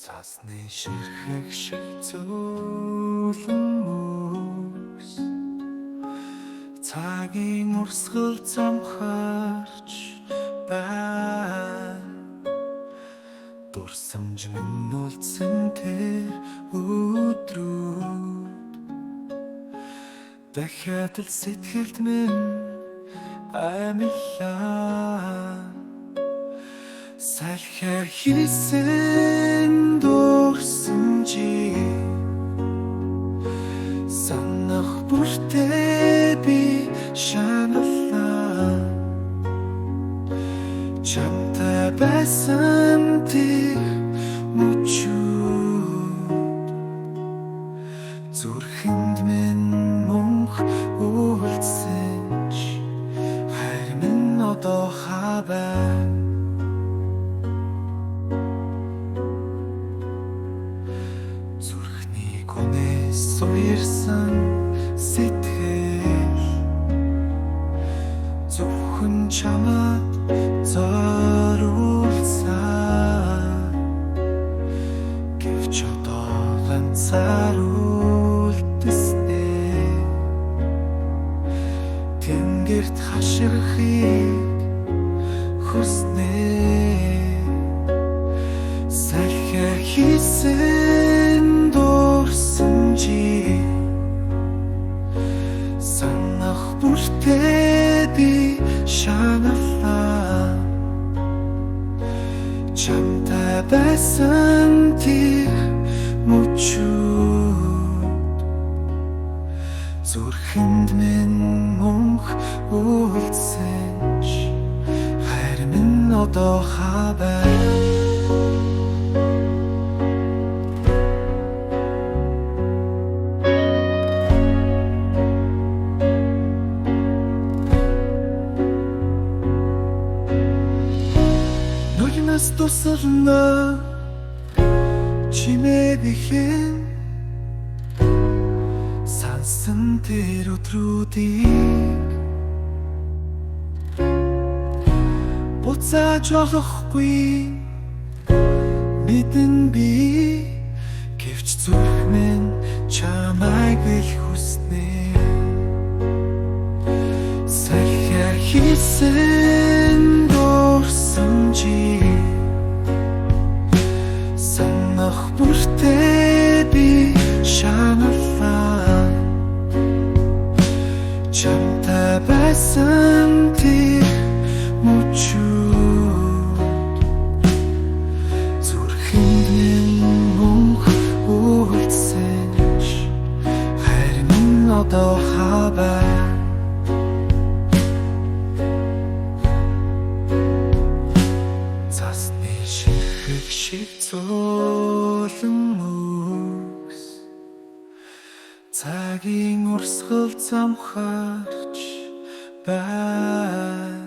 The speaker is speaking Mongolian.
Цасны ширхэг шиг зөөлөн мөс цагийн урсгал замхарч байна. Дурсамж минь үлдсэн тэр өдрүүд дахиад л сэтгэлд минь амилаа. Салхиар хийсэн дурсан чи санах бүртээ би шаналлаа. Чамтай байсан тэр мөчүүд зүрхэнд минь мөнх үлдсэн ч хайр минь одоо хаваа. Суирсан сэтгэл зөвхөн чамд зориулсан. Гэвч одоо ганцаар үлдэснэ. Тэнгэрт хаширхыг хүснэ. Салхиар хийсэн дурсан чи санах бүртээ би шаналлаа. Чамтай байсан тэр мөчүүд зүрхэнд минь мөнх үлдсэн ч хайр минь одоо хаваа. Нас тусална чимээ бихэн сансан тэр өдрүүдийг буцааж олохгүй мэдэн би. Гэвч зүрх минь чамайг л хүснэ. Салхиар хийсэн дурсан чи санах бүртээ би шаналлаа. Чамтай байсан тэр мөчүүд зүрхэнд минь мөнх үлдсэн ч хайр минь одоо хаваа. Цасны ширхэг шиг зөөлөн мөс цагийн урсгал замхарч байна.